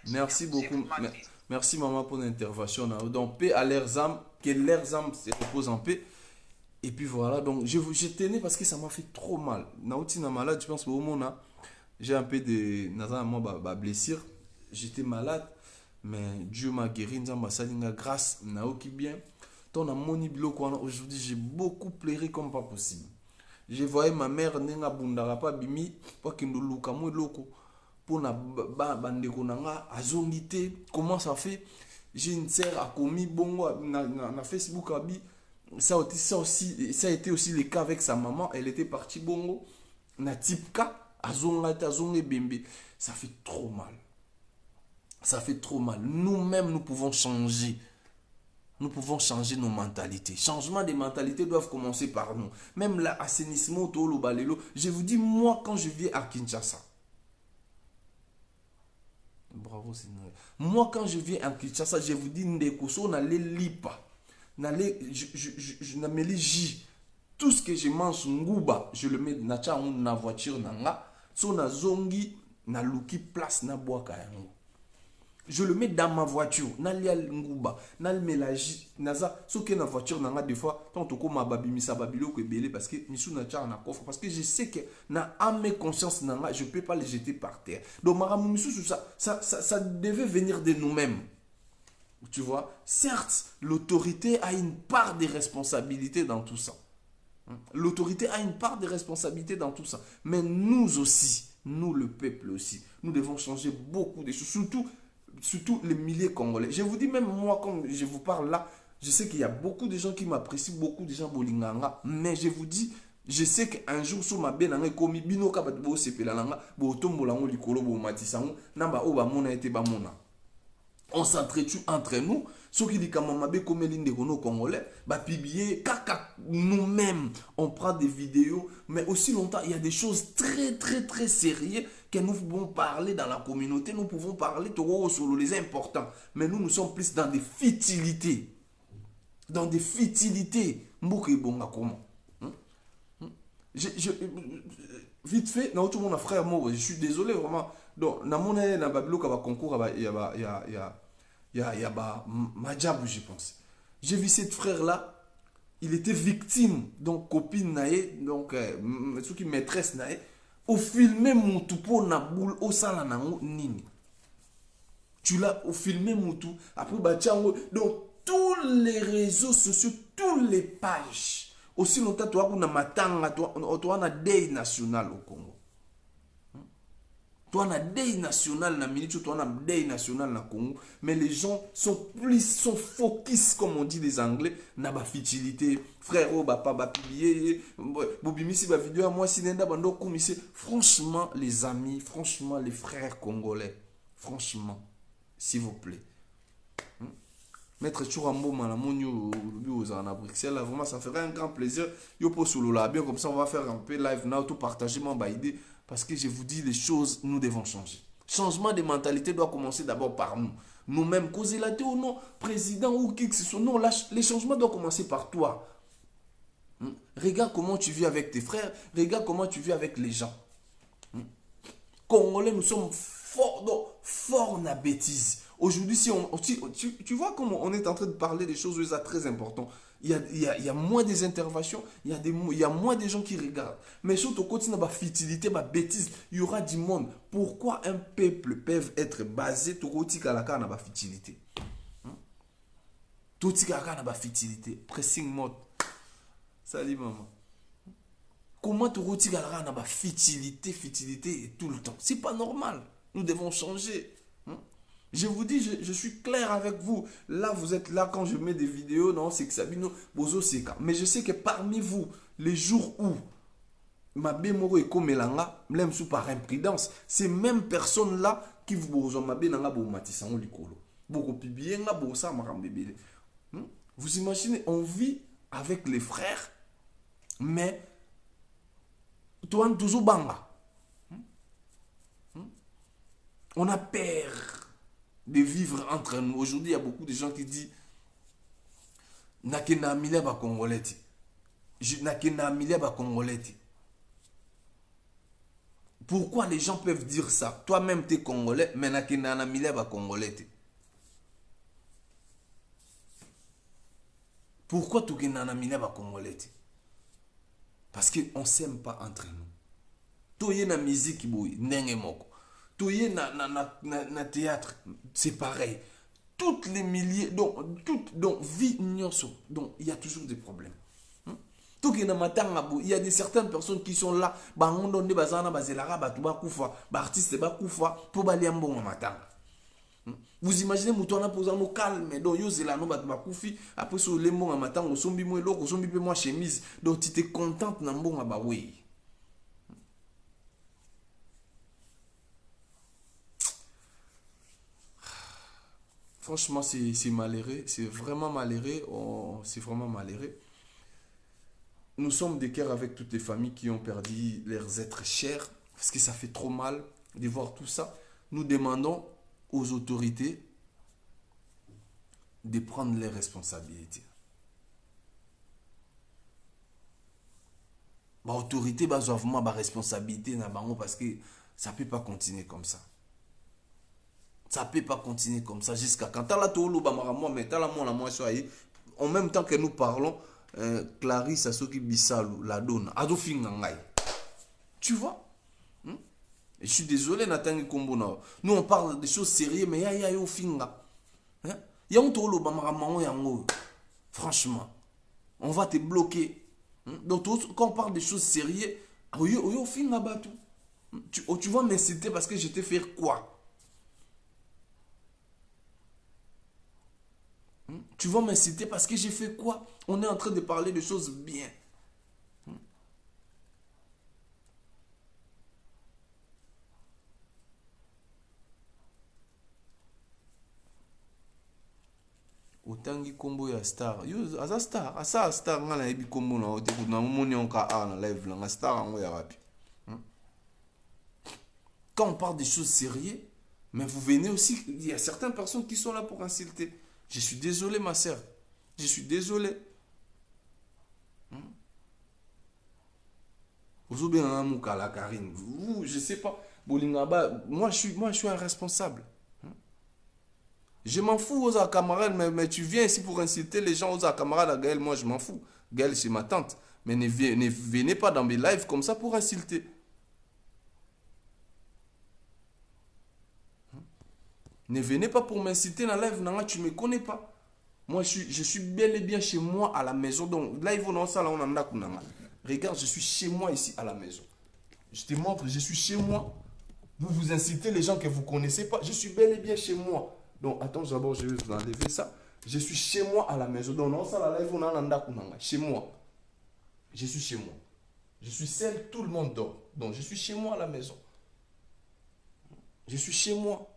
Merci beaucoup. Merci, maman, pour l'intervention. Donc, paix à leurs âmes, que leurs âmes se reposent en paix. Et puis voilà, donc je tenais parce que ça m'a fait trop mal. Naouti na malade, je pense que au moment j'ai un peu de blessure. J'étais malade, mais Dieu m'a guéri. Grâce naoki bien. Ton amoni biloko aujourd'hui, j'ai beaucoup pleuré comme pas possible. Je voyais ma mère nenga bundara pa bimi pour qu'il nous kamo loko pour na bandeko nanga azongité. Comment ça fait? J'ai une sœur a commis bongo na Facebook abi ça a été aussi le cas avec sa maman. Elle était partie bongo. Na tipka, azonge bembe. Ça fait trop mal. Ça fait trop mal. Nous-mêmes, nous pouvons changer. Nous pouvons changer nos mentalités. Changement des mentalités doivent commencer par nous. Même l'assainissement, je vous dis, moi, quand je viens à Kinshasa, bravo, Seigneur. Moi, quand je viens à Kinshasa, je vous dis, Ndekoso, n'allez lipa. Je n'amène J. Tout ce que je mange, Ngouba, je le mets dans la voiture. So na zongi, na luki place, na boaka. Je le mets dans ma voiture. Nalia Ngouba, nal mélange. Naza, ce que na voiture, nanga des fois, tant que ma babi misa babilo que belé parce que misou na tcha na coffre parce que je sais que na âme conscience nanga, je peux pas les jeter par terre. Donc maramou misou ça devait venir de nous-mêmes. Tu vois, certes, l'autorité a une part de responsabilité dans tout ça. L'autorité a une part de responsabilité dans tout ça. Mais nous aussi, nous le peuple aussi, nous devons changer beaucoup de choses. Surtout les milliers Congolais. Je vous dis même moi, quand je vous parle là, je sais qu'il y a beaucoup de gens qui m'apprécient, beaucoup de gens bolinganga. Mais je vous dis, je sais qu'un jour, sur ma benanga komi bino kabatubo sepelanga, bo tombolango likolo bo matisango, namba oba mona ete ba mona. On s'entretue entre nous. Ceux qui disent que Mamabe comme l'une des Congolais, bah publier, nous-mêmes, on prend des vidéos, mais aussi longtemps, il y a des choses très sérieuses que nous pouvons parler dans la communauté, nous pouvons parler sur les importants, mais nous sommes plus dans des futilités. Dans des futilités. Comment? Vite fait, tout le monde a frère, moi, je suis désolé vraiment. Donc, dans mon Babylone, il y a concours, il y a Madjabou, je pense. J'ai vu cette frère-là, il était victime, donc copine nae, donc ceux qui maîtresse nae, au filmer mon toupo na boule au sala nango nini. Tu l'as au filmer mon tout, après bachango, donc tous les réseaux sociaux, toutes les pages. Aussi longtemps toi on a matanga, toi on a deuil national au Congo. Toi, on a deuil national na minute, toi, on a deuil national na Congo. Mais les gens sont focus, comme on dit les Anglais, na ba futilité. Frère, oh, papa, ba publié, bobimisi ba vidéo à moi, si nenda bando commissaire. Franchement, les amis, franchement, les frères congolais, franchement, s'il vous plaît. Maître Chourambo, Malamonio, à Bruxelles, vraiment, ça ferait un grand plaisir. Yo po solo là, bien comme ça, on va faire un peu live now, tout partager ma idée. Parce que je vous dis, les choses, nous devons changer. Changement de mentalité doit commencer d'abord par nous. Nous-mêmes, causer la tête ou non, président ou qui que ce soit. Non, les changements doivent commencer par toi. Regarde comment tu vis avec tes frères. Regarde comment tu vis avec les gens. Congolais, nous sommes forts dans la bêtise. Aujourd'hui, tu vois comment on est en train de parler des choses très importantes. Il y a moins des interventions, il y a moins de gens qui regardent. Mais surtout, quand il y a des futilités, des bêtises, il y aura du monde. Pourquoi un peuple peut être basé sur la futilité? Tout la futilité. Pressing mode. Salut maman. Comment tu as la futilité tout le temps? C'est pas normal. Nous devons changer. Je vous dis, je suis clair avec vous. Là, vous êtes là quand je mets des vidéos. Non, c'est que Sabino, Bozo, c'est quand. Mais je sais que parmi vous, les jours où ma bémoro est comme Elanga, même sous par imprudence, ces mêmes personnes-là qui vous ont ma bénanga, bo matissan likolo. Beaucoup publié, nga bo sa marambébélé. Vous imaginez, on vit avec les frères, mais toi, toujours banga. On a peur de vivre entre nous. Aujourd'hui, il y a beaucoup de gens qui disent Nakena Mileba Congolais. Nakena Mileba Congolais. Pourquoi les gens peuvent dire ça? Toi-même, tu es Congolais, mais Nakena Mileba Congolais. Pourquoi tu es Mileba Congolais? Parce qu'on ne s'aime pas entre nous. Tu es dans la musique, nenge moko. Tu es na théâtre, c'est pareil. Toutes les milliers, donc vie donc il y a toujours des problèmes. Il y a des certaines personnes qui sont là, Vous imaginez Moutouana posant au calme, donc yo zelano bat bakoufi, après sur les mots en matin, on sombi moi l'eau, on sombi moi chemise, donc tu t'es contente n'ambon à oui. Franchement, c'est malheureux, c'est vraiment malheureux, c'est vraiment malheureux. Nous sommes des cœurs avec toutes les familles qui ont perdu leurs êtres chers, parce que ça fait trop mal de voir tout ça. Nous demandons aux autorités de prendre les responsabilités. L'autorité va avoir ma responsabilité parce que ça ne peut pas continuer comme ça. Ça ne peut pas continuer comme ça jusqu'à quand tu as la toulu, mais tu as la moi, en même temps que nous parlons, Clarisse Asoki Bissalou la donne. Tu vois? Je suis désolé, Nathan Kombo. Nous, on parle des choses sérieuses, mais il y a un finga. Il y a un toulu, franchement, on va te bloquer. Donc, quand on parle des choses sérieuses, tu vas m'inciter parce que je t'ai fait quoi? Tu vas m'inciter parce que j'ai fait quoi? On est en train de parler de choses bien. Otangi kombo ya star. Yo asa star, asa star ngala ebi kombo na ote kuna moni onka na live la star ngo ya wapi. Quand on parle des choses sérieuses, mais vous venez aussi, il y a certaines personnes qui sont là pour insulter. Je suis désolé ma sœur. Je suis désolé. Vous bien un moukala Karine. Vous, je sais pas. Bolingaba, moi je suis un responsable. Je m'en fous aux camarades, mais tu viens ici pour insulter les gens aux camarades à Gaël, moi je m'en fous. Gaël c'est ma tante. Mais ne venez pas dans mes lives comme ça pour insulter. Ne venez pas pour m'insulter dans la live, non, tu ne me connais pas. Moi je suis bel et bien chez moi à la maison. Donc live on ça là on en a. Regarde, je suis chez moi ici à la maison. Je te montre, je suis chez moi. Vous incitez les gens que vous ne connaissez pas. Je suis bel et bien chez moi. Donc, attends, d'abord, je vais vous enlever ça. Je suis chez moi à la maison. Donc, non, ça, la live, on a chez moi. Je suis chez moi. Je suis seul, tout le monde dort. Donc, je suis chez moi à la maison. Je suis chez moi.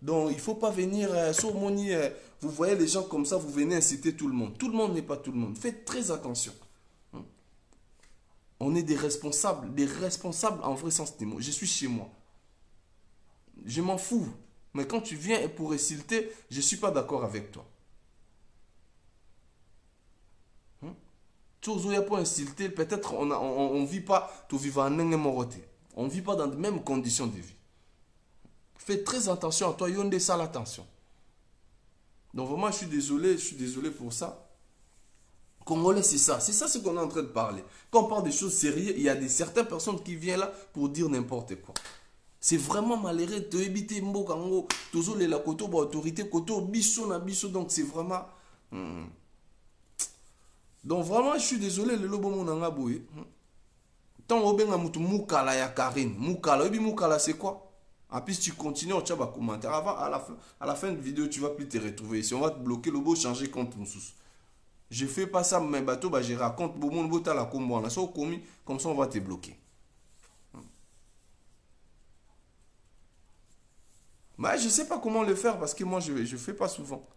Donc, il ne faut pas venir sur Moni. Vous voyez les gens comme ça, vous venez inciter tout le monde. Tout le monde n'est pas tout le monde. Faites très attention. On est des responsables en vrai sens du mot. Je suis chez moi. Je m'en fous. Mais quand tu viens pour insulter, je ne suis pas d'accord avec toi. Toujours pour insulter, peut-être on ne vit pas, tu vis en moroté. On ne vit pas dans les mêmes conditions de vie. Fais très attention à toi, il y a des salles attention. Donc vraiment, je suis désolé pour ça. Congolais, c'est ça ce qu'on est en train de parler. Quand on parle des choses sérieuses, il y a certaines personnes qui viennent là pour dire n'importe quoi. C'est vraiment malheureux de éviter Mbokango, toujours les koto autorité, koto biso na biso, donc c'est vraiment. Donc vraiment, je suis désolé, le lobo monanga boye. Tant au benga mutu mukala ya Karine, mukala, obi mukala c'est quoi? En plus tu continues, tu vas commenter. Avant, à la fin de vidéo, tu vas plus te retrouver. Si on va te bloquer, le beau changer compte mon sous. Je fais pas ça, mais bateau, bah je raconte, bon mon beau la combo, on a ça au commis, comme ça on va te bloquer. Bah, je ne sais pas comment le faire parce que moi, je ne fais pas souvent.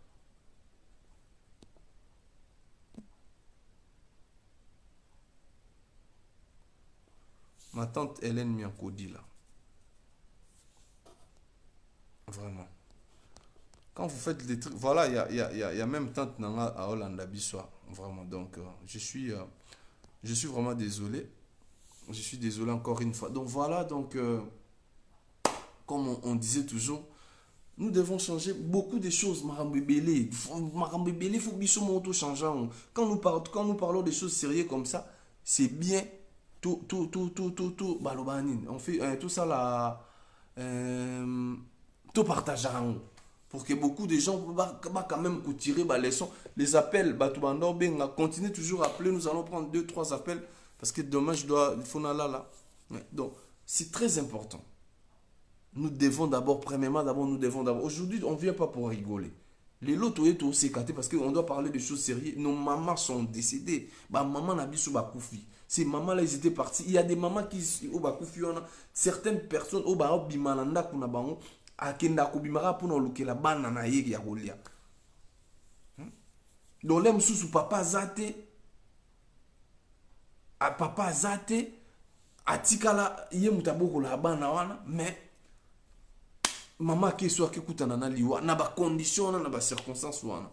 Ma tante Hélène Miankodi, là. Vraiment. Quand vous faites des trucs... Voilà, il y a même tante Nanga à Hollande Bissoa. Vraiment. Donc, je suis vraiment désolé. Je suis désolé encore une fois. Donc, voilà. Donc... comme on disait toujours, nous devons changer beaucoup de choses. Marambébélé, il faut que nous changeons. Quand nous parlons des choses sérieuses comme ça, c'est bien. Tout, on fait tout ça là. Tout partager. Pour que beaucoup de gens quand même tirer les leçons. Les appels, continuez toujours à appeler. Nous allons prendre 2-3 appels. Parce que demain, il faut là. Donc, c'est très important. Nous devons d'abord, premièrement, nous devons d'abord. Aujourd'hui, on ne vient pas pour rigoler. Les lots est aussi écarté parce qu'on doit parler de choses sérieuses. Nos mamans sont décédées. Bah, maman n'a pas bakoufi. Ces mamans-là, ils étaient partis. Il y a des mamans qui au bakoufi. Certaines personnes au ba bimananda kuna bango akenda ko bimara pour nous lokela bana na ye ya golia. Donc les mususu papa zate a papa zate atikala ye mutaboko la bana wana mais maman qui soit qui kutana na liwa na ba condition na ba circonstance wana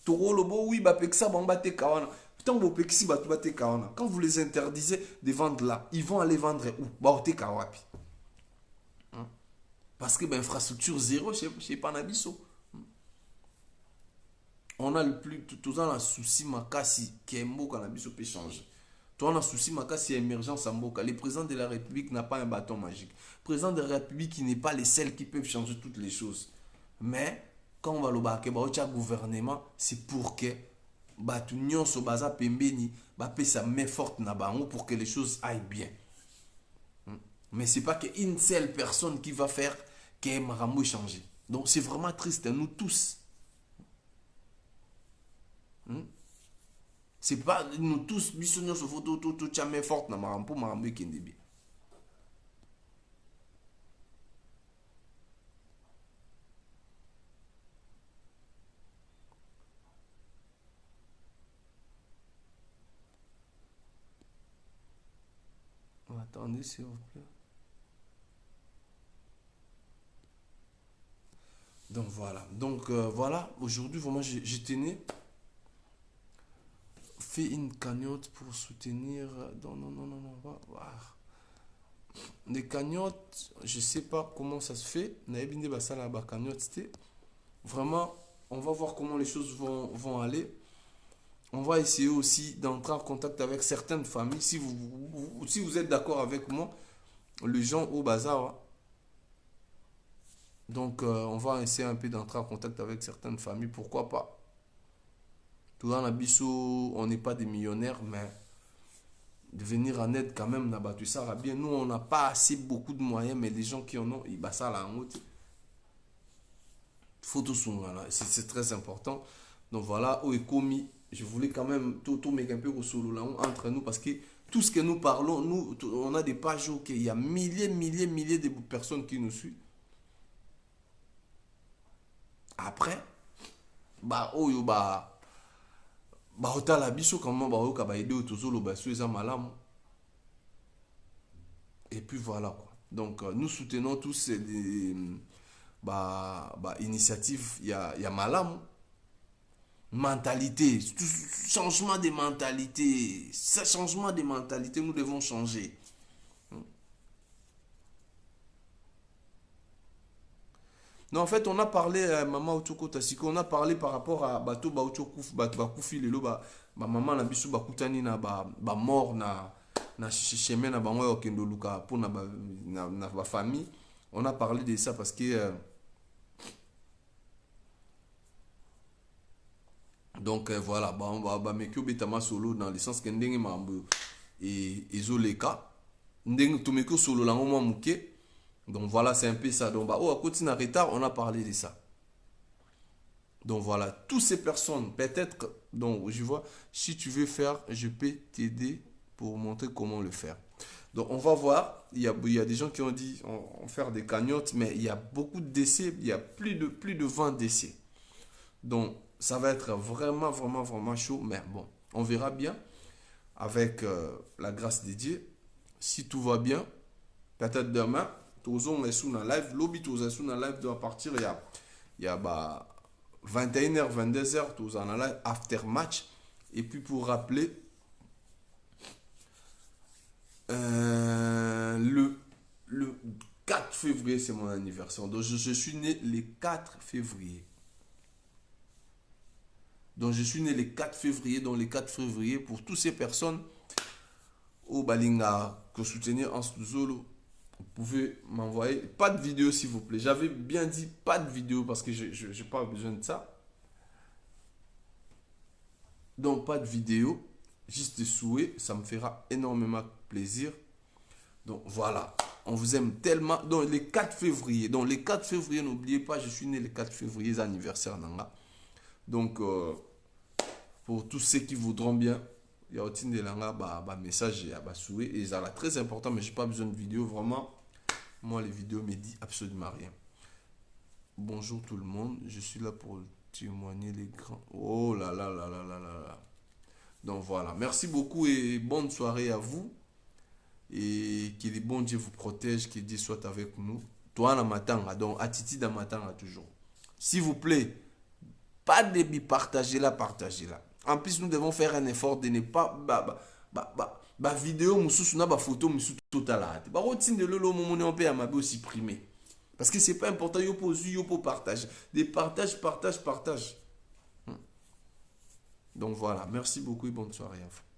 to lobo oui ba peksa bamba te kawana tant bo peksi ba te kawana quand vous les interdisez de vendre là ils vont aller vendre où ba te kawapi parce que ben infrastructure zéro chez Panabiso on a le plus tout dans la souci makasi qui est mot Panabiso peut changer. Toi, on a souci, si émergence en Boka. Le président de la République n'a pas un bâton magique. Le président de la République, il n'est pas les seuls qui peuvent changer toutes les choses. Mais, quand on va le baquer, le gouvernement, c'est pour que l'union se base à Pembeni, sa main forte pour que les choses aillent bien. Mais ce n'est pas qu'une seule personne qui va faire que Maramou changer. Donc, c'est vraiment triste, nous tous. C'est pas nous tous bisogno se photo tout jamais forte na marampo qui est bien. Attendez s'il vous plaît. Donc voilà. Voilà, aujourd'hui vraiment j'ai tenu fait une cagnotte pour soutenir. Non. Les cagnottes, je sais pas comment ça se fait. Vraiment, on va voir comment les choses vont aller. On va essayer aussi d'entrer en contact avec certaines familles. Si vous êtes d'accord avec moi, les gens au bazar. Donc, on va essayer un peu d'entrer en contact avec certaines familles. Pourquoi pas? Tout dans la biso, on n'est pas des millionnaires, mais de venir en aide quand même, tout ça va bien. Nous, on n'a pas assez beaucoup de moyens, mais les gens qui en ont, ils battent ça là en haut. Photo c'est très important. Donc voilà, je voulais quand même tout mettre un peu au solo là entre nous parce que tout ce que nous parlons, nous, on a des pages où il y a milliers de personnes qui nous suivent. Après, la biso comment et puis voilà quoi. Donc nous soutenons tous des initiatives il y a malam mentalité, changement de mentalité, nous devons changer. Non, en fait, on a parlé, maman Otoko Tassiko, on a parlé par rapport à Bato Baochokouf, Bakoufi, Lelo, maman Nabisu Bakutani, mort, na chemin, na bango Okendo Luka, pour na famille. On a parlé de ça parce que. Donc voilà, Mekyo Betama Solo, dans le sens que Ndenge Mambo et Zoleka, Ndenge Tomeko Solo, la Mouama Mouké. Donc voilà, c'est un peu ça. Donc, à côté d'un retard, on a parlé de ça. Donc voilà, toutes ces personnes, peut-être, donc je vois, si tu veux faire, je peux t'aider pour montrer comment le faire. Donc on va voir, il y a des gens qui ont dit on faire des cagnottes, mais il y a beaucoup de décès, il y a plus de 20 décès. Donc ça va être vraiment chaud, mais bon, on verra bien avec la grâce de Dieu. Si tout va bien, peut-être demain, Tozon est sous la live, lobby Tozon est sous la live doit partir il y a 21h 22h Tozon la live after match et puis pour rappeler le 4 février c'est mon anniversaire. Donc je suis né le 4 février. Donc je suis né le 4 février, donc le 4 février pour toutes ces personnes au Balinga que soutenir en Zolo. Vous pouvez m'envoyer, pas de vidéo s'il vous plaît. J'avais bien dit pas de vidéo parce que je n'ai pas besoin de ça. Donc pas de vidéo, juste des souhaits, ça me fera énormément plaisir. Donc voilà. On vous aime tellement. Donc, les 4 février. Donc, les 4 février, n'oubliez pas, je suis né le 4 février, c'est anniversaire Nanga. Donc, pour tous ceux qui voudront bien, il y a aussi des messages et souhait. Et ça là très important, mais je n'ai pas besoin de vidéo. Vraiment, moi, les vidéos me disent absolument rien. Bonjour tout le monde, je suis là pour témoigner les grands. Oh là là là là là là là. Donc voilà, merci beaucoup et bonne soirée à vous. Et que les bons Dieu vous protège, que Dieu soit avec nous. Toi, en matin, donc attitude en matin toujours. S'il vous plaît, pas de partagez-la, partagez-la. En plus, nous devons faire un effort de ne pas vidéo mususu na ba photo mususu totala. Ba routine de lolo momone on peut amabe supprimer. Parce que c'est pas important, yo pour partager. Des partage. Donc voilà, merci beaucoup et bonne soirée à vous.